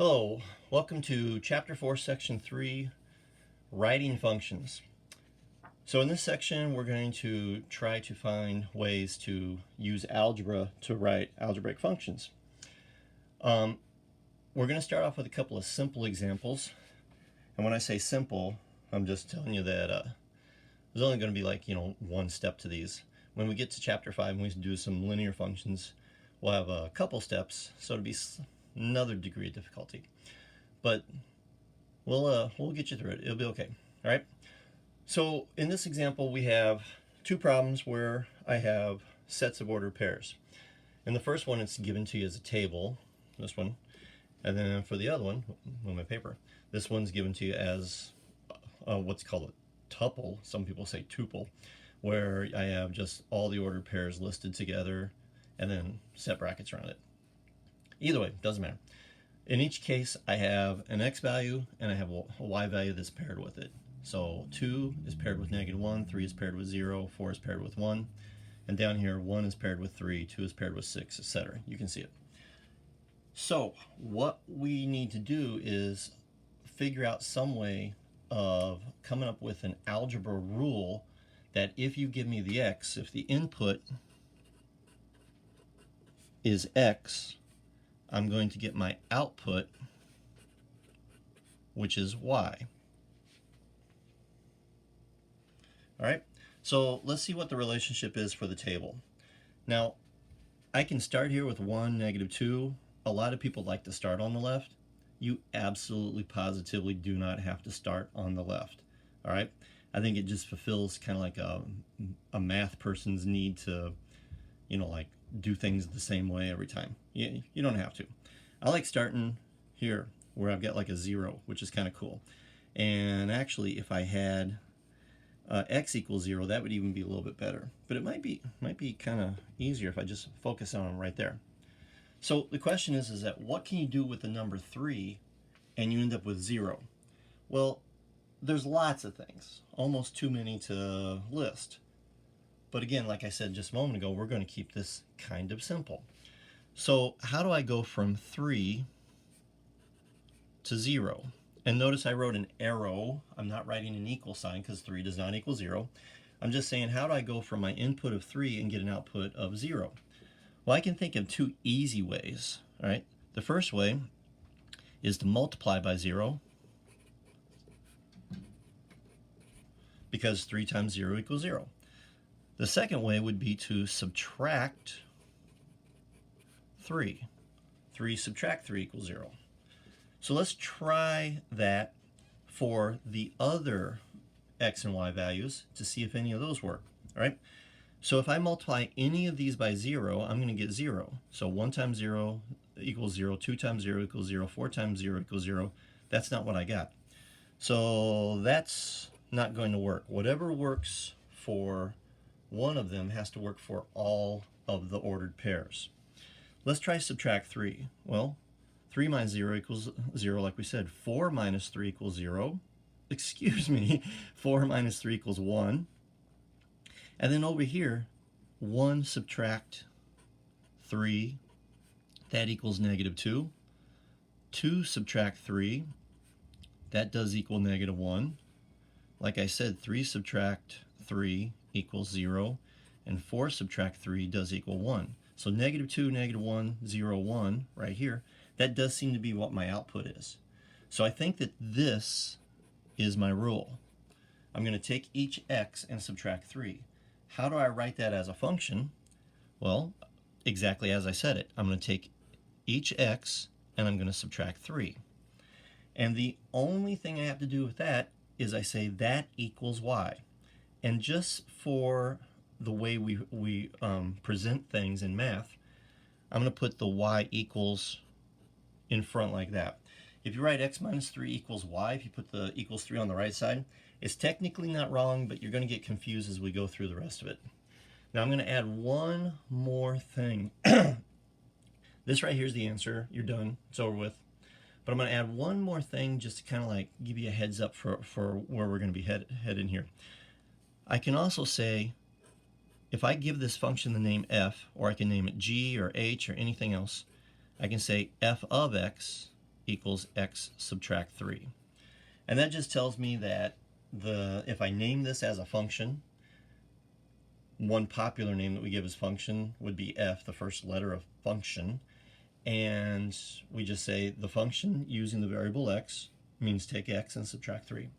Hello, welcome to Chapter 4, Section 3, Writing Functions. So in this section, we're going to try to find ways to use algebra to write algebraic functions. We're going to start off with a couple of simple examples. And when I say simple, I'm just telling you that there's only going to be one step to these. When we get to Chapter 5 and we do some linear functions, we'll have a couple steps, so it'll be another degree of difficulty, but we'll get you through it. It'll be okay. All right. So in this example, we have two problems where I have sets of ordered pairs. In the first one, it's given to you as a table, this one, and then for the other one, on my paper, this one's given to you as what's called a tuple. Some people say tuple, where I have just all the ordered pairs listed together and then set brackets around it. Either way, doesn't matter. In each case, I have an x value and I have a y value that's paired with it. So 2 is paired with -1, 3 is paired with 0, 4 is paired with 1, and down here 1 is paired with 3, 2 is paired with 6, etc. You can see it. So what we need to do is figure out some way of coming up with an algebra rule that if you give me the x, if the input is x, I'm going to get my output, which is y. All right, so let's see what the relationship is for the table. Now, I can start here with 1, -2. A lot of people like to start on the left. You absolutely, positively do not have to start on the left. All right, I think it just fulfills kind of like a math person's need to, do things the same way every time. You don't have to. I like starting here where I've got like a 0, which is kind of cool. And actually, if I had x equals 0, that would even be a little bit better. But it might be kind of easier if I just focus on them right there. So the question is that what can you do with the number 3 and you end up with 0? Well, there's lots of things, almost too many to list. But again, like I said just a moment ago, we're going to keep this kind of simple. So how do I go from 3 to 0? And notice I wrote an arrow. I'm not writing an equal sign because 3 does not equal 0. I'm just saying, how do I go from my input of 3 and get an output of 0? Well, I can think of two easy ways. All right. The first way is to multiply by 0, because 3 times 0 equals 0. The second way would be to subtract 3. 3 subtract 3 equals 0. So let's try that for the other x and y values to see if any of those work. All right. So if I multiply any of these by 0, I'm going to get 0. So 1 times 0 equals 0, 2 times 0 equals 0, 4 times 0 equals 0. That's not what I got. So that's not going to work. Whatever works for one of them has to work for all of the ordered pairs. Let's try subtract 3. Well, 3 minus 0 equals 0, like we said. 4 minus 3 equals 0. Excuse me. 4 minus 3 equals 1. And then over here, 1 subtract 3, that equals -2. 2 subtract 3, that does equal -1. Like I said, 3 subtract 3 equals 0, and 4 subtract 3 does equal 1. So -2, -1, 0, 1 right here, that does seem to be what my output is. So I think that this is my rule. I'm going to take each x and subtract 3. How do I write that as a function? Well, exactly as I said it. I'm going to take each x and I'm going to subtract 3. And the only thing I have to do with that is I say that equals y. And just for the way we present things in math, I'm going to put the y equals in front like that. If you write x minus 3 equals y, if you put the equals 3 on the right side, it's technically not wrong, but you're going to get confused as we go through the rest of it. Now I'm going to add one more thing. This right here is the answer. You're done. It's over with. But I'm going to add one more thing just to kind of like give you a heads up for where we're going to be heading here. I can also say, if I give this function the name f, or I can name it g or h or anything else, I can say f of x equals x subtract 3. And that just tells me that if I name this as a function, one popular name that we give as function would be f, the first letter of function. And we just say the function using the variable x means take x and subtract 3.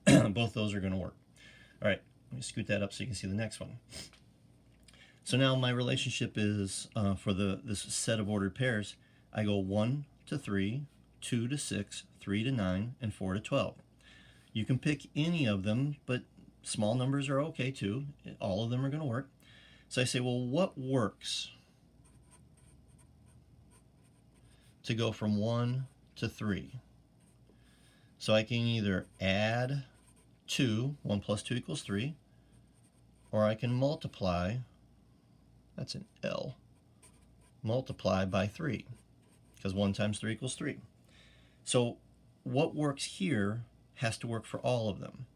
Both those are going to work. All right, let me scoot that up so you can see the next one. So now my relationship is for this set of ordered pairs, I go 1 to 3, 2 to 6, 3 to 9, and 4 to 12. You can pick any of them, but small numbers are okay too. All of them are going to work. So I say, well, what works to go from 1 to 3? So I can either add 2, 1 plus 2 equals 3, or I can multiply, that's an L, multiply by 3, because 1 times 3 equals 3. So what works here has to work for all of them.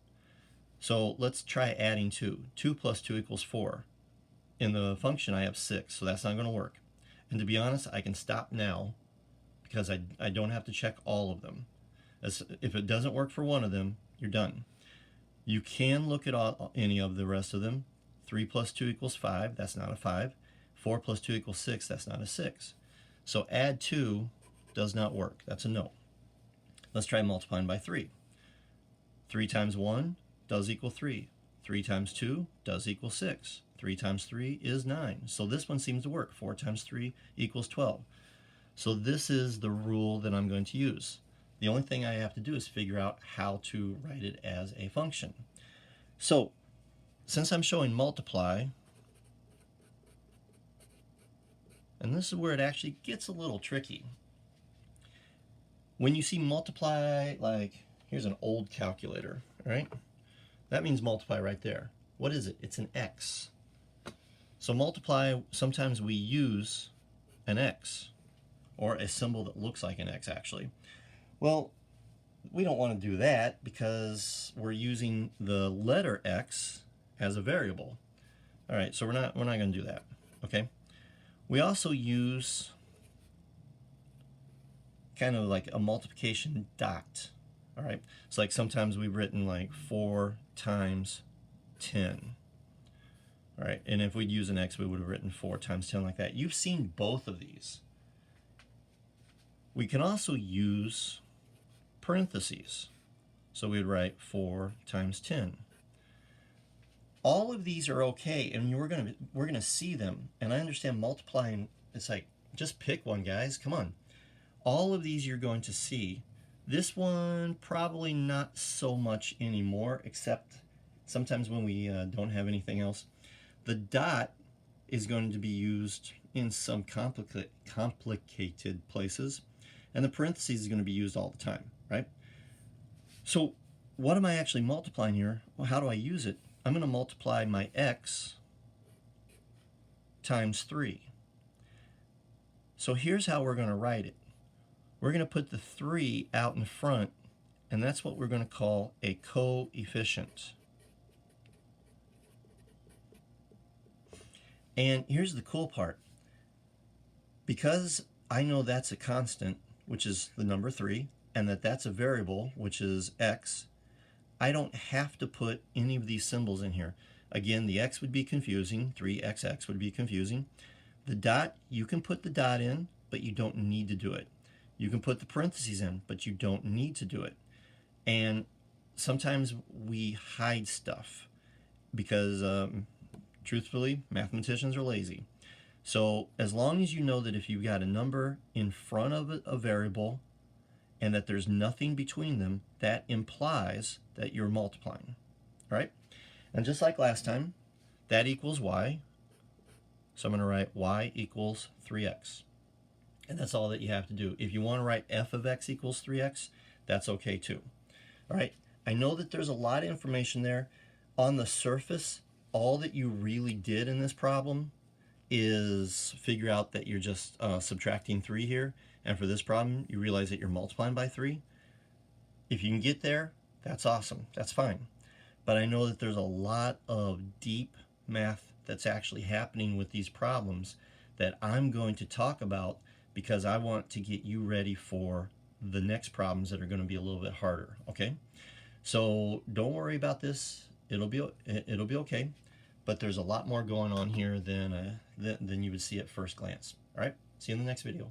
So let's try adding 2. 2 plus 2 equals 4. In the function I have 6, so that's not going to work. And to be honest, I can stop now because I don't have to check all of them. If it doesn't work for one of them, you're done. You can look at any of the rest of them. 3 plus 2 equals 5, that's not a 5. 4 plus 2 equals 6, that's not a 6. So add 2 does not work, that's a no. Let's try multiplying by 3. 3 times 1 does equal 3. 3 times 2 does equal 6. 3 times 3 is 9. So this one seems to work. 4 times 3 equals 12. So this is the rule that I'm going to use. The only thing I have to do is figure out how to write it as a function. So since I'm showing multiply, and this is where it actually gets a little tricky. When you see multiply, like here's an old calculator, right? That means multiply right there. What is it? It's an x. So multiply, sometimes we use an x, or a symbol that looks like an x actually. Well, we don't want to do that because we're using the letter x as a variable. All right, so we're not going to do that. Okay. We also use kind of like a multiplication dot. All right. So like sometimes we've written like 4 times 10. All right. And if we'd use an x, we would have written 4 times 10 like that. You've seen both of these. We can also use parentheses. So we'd write 4 times 10. All of these are okay, and we're gonna see them. And I understand multiplying, it's like, just pick one, guys. Come on. All of these you're going to see. This one, probably not so much anymore, except sometimes when we don't have anything else. The dot is going to be used in some complicated places, and the parentheses is going to be used all the time, right? So what am I actually multiplying here? Well, how do I use it? I'm going to multiply my x times 3. So here's how we're going to write it. We're going to put the 3 out in front, and that's what we're going to call a coefficient. And here's the cool part. Because I know that's a constant, which is the number 3, and that's a variable, which is x, I don't have to put any of these symbols in here. Again, the x would be confusing. 3xx would be confusing. The dot, you can put the dot in, but you don't need to do it. You can put the parentheses in, but you don't need to do it. And sometimes we hide stuff because, truthfully, mathematicians are lazy. So as long as you know that if you've got a number in front of a variable and that there's nothing between them, that implies that you're multiplying, right? And just like last time, that equals y. So I'm going to write y equals 3x. And that's all that you have to do. If you want to write f of x equals 3x, that's okay too. All right, I know that there's a lot of information there. On the surface, all that you really did in this problem is figure out that you're just subtracting 3 here. And for this problem, you realize that you're multiplying by 3. If you can get there, that's awesome. That's fine. But I know that there's a lot of deep math that's actually happening with these problems that I'm going to talk about because I want to get you ready for the next problems that are going to be a little bit harder. Okay, so don't worry about this. It'll be okay. But there's a lot more going on here than you would see at first glance. All right, see you in the next video.